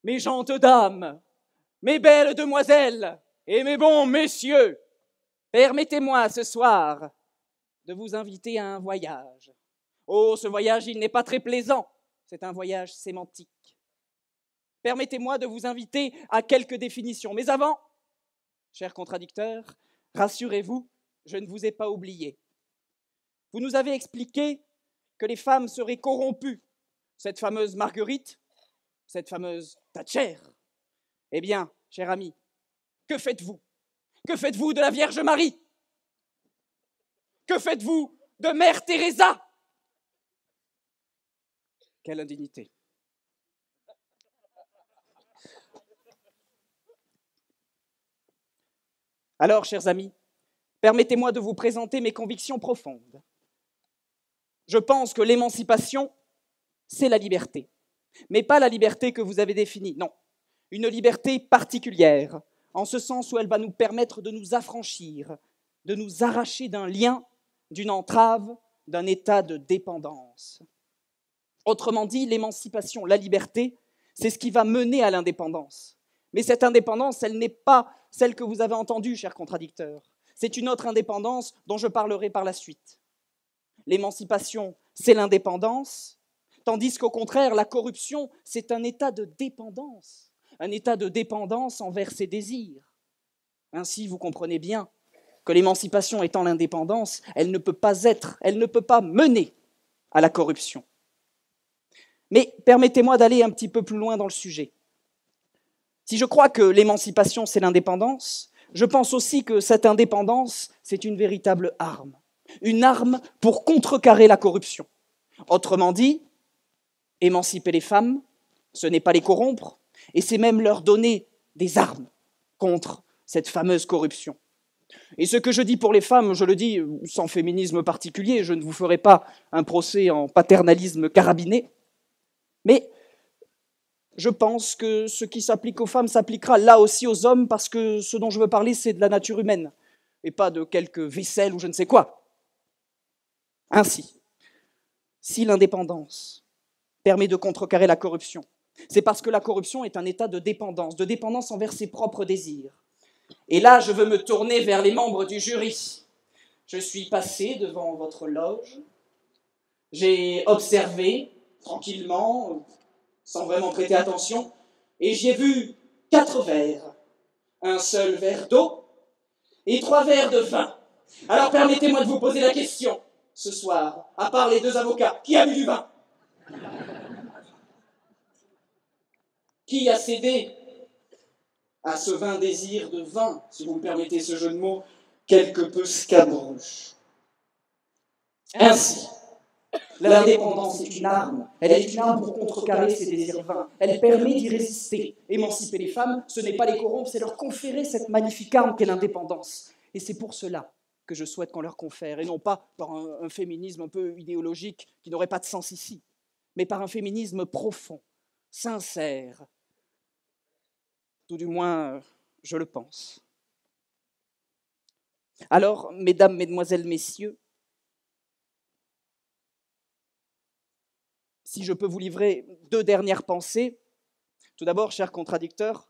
mes gentes dames, mes belles demoiselles et mes bons messieurs, permettez-moi ce soir de vous inviter à un voyage. Oh, ce voyage, il n'est pas très plaisant, c'est un voyage sémantique. Permettez-moi de vous inviter à quelques définitions. Mais avant, chers contradicteurs, rassurez-vous, je ne vous ai pas oublié. Vous nous avez expliqué que les femmes seraient corrompues. Cette fameuse Marguerite, cette fameuse Thatcher. Eh bien, cher ami, que faites-vous? Que faites-vous de la Vierge Marie? Que faites-vous de Mère Teresa? Quelle indignité! Alors, chers amis, permettez-moi de vous présenter mes convictions profondes. Je pense que l'émancipation, c'est la liberté. Mais pas la liberté que vous avez définie, non. Une liberté particulière, en ce sens où elle va nous permettre de nous affranchir, de nous arracher d'un lien, d'une entrave, d'un état de dépendance. Autrement dit, l'émancipation, la liberté, c'est ce qui va mener à l'indépendance. Mais cette indépendance, elle n'est pas celle que vous avez entendue, chers contradicteurs. C'est une autre indépendance dont je parlerai par la suite. L'émancipation, c'est l'indépendance, tandis qu'au contraire, la corruption, c'est un état de dépendance envers ses désirs. Ainsi, vous comprenez bien que l'émancipation étant l'indépendance, elle ne peut pas mener à la corruption. Mais permettez-moi d'aller un petit peu plus loin dans le sujet. Si je crois que l'émancipation, c'est l'indépendance, je pense aussi que cette indépendance, c'est une véritable arme. Une arme pour contrecarrer la corruption. Autrement dit, émanciper les femmes, ce n'est pas les corrompre, et c'est même leur donner des armes contre cette fameuse corruption. Et ce que je dis pour les femmes, je le dis sans féminisme particulier, je ne vous ferai pas un procès en paternalisme carabiné, mais je pense que ce qui s'applique aux femmes s'appliquera là aussi aux hommes, parce que ce dont je veux parler, c'est de la nature humaine, et pas de quelque vaisselle ou je ne sais quoi. Ainsi, si l'indépendance permet de contrecarrer la corruption, c'est parce que la corruption est un état de dépendance envers ses propres désirs. Et là, je veux me tourner vers les membres du jury. Je suis passé devant votre loge, j'ai observé tranquillement, sans vraiment prêter attention, et j'y ai vu 4 verres, un seul verre d'eau et 3 verres de vin. Alors permettez-moi de vous poser la question, ce soir, à part les 2 avocats, qui a bu du vin? Qui a cédé à ce vain désir de vin, si vous me permettez ce jeu de mots, quelque peu scabrouche? Ainsi, l'indépendance est une arme. Elle est une arme pour contrecarrer ces désirs vains. Elle permet d'y résister. Émanciper les femmes, ce n'est pas les corrompre, c'est leur conférer cette magnifique arme qu'est l'indépendance. Et c'est pour cela que je souhaite qu'on leur confère, et non pas par un féminisme un peu idéologique qui n'aurait pas de sens ici, mais par un féminisme profond, sincère. Tout du moins, je le pense. Alors, mesdames, mesdemoiselles, messieurs, si je peux vous livrer 2 dernières pensées. Tout d'abord, chers contradicteurs,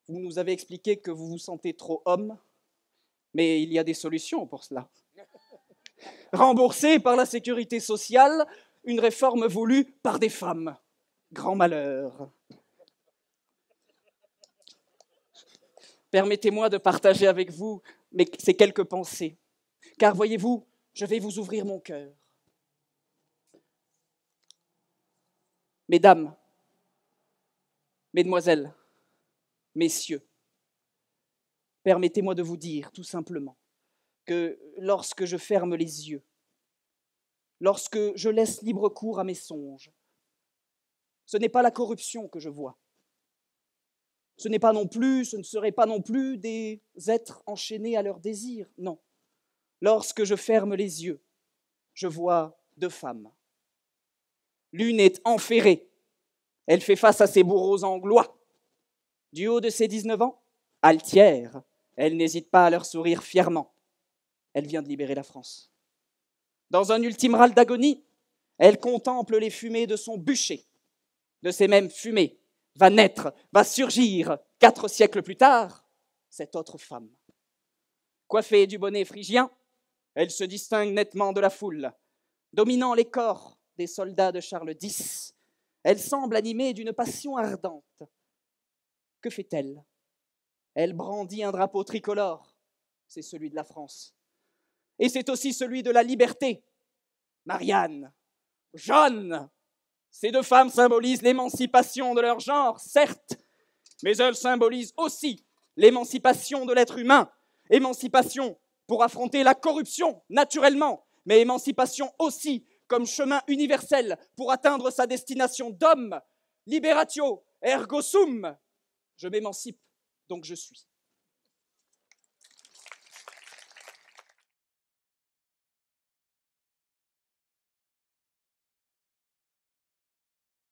vous nous avez expliqué que vous vous sentez trop homme, mais il y a des solutions pour cela. Remboursé par la sécurité sociale, une réforme voulue par des femmes. Grand malheur. Permettez-moi de partager avec vous ces quelques pensées, car voyez-vous, je vais vous ouvrir mon cœur. Mesdames, mesdemoiselles, messieurs, permettez-moi de vous dire tout simplement que lorsque je ferme les yeux, lorsque je laisse libre cours à mes songes, ce n'est pas la corruption que je vois. Ce ne serait pas non plus des êtres enchaînés à leurs désirs, non. Lorsque je ferme les yeux, je vois 2 femmes. L'une est enferrée, elle fait face à ses bourreaux anglois. Du haut de ses 19 ans, altière, elle n'hésite pas à leur sourire fièrement. Elle vient de libérer la France. Dans un ultime râle d'agonie, elle contemple les fumées de son bûcher. De ces mêmes fumées, va naître, va surgir 4 siècles plus tard, cette autre femme. Coiffée du bonnet phrygien, elle se distingue nettement de la foule. Dominant les corps des soldats de Charles X, elle semble animée d'une passion ardente. Que fait-elle? Elle brandit un drapeau tricolore, c'est celui de la France. Et c'est aussi celui de la liberté. Marianne, Jeanne, ces 2 femmes symbolisent l'émancipation de leur genre, certes, mais elles symbolisent aussi l'émancipation de l'être humain, émancipation pour affronter la corruption, naturellement, mais émancipation aussi comme chemin universel pour atteindre sa destination d'homme, liberatio ergo sum. Je m'émancipe, donc je suis.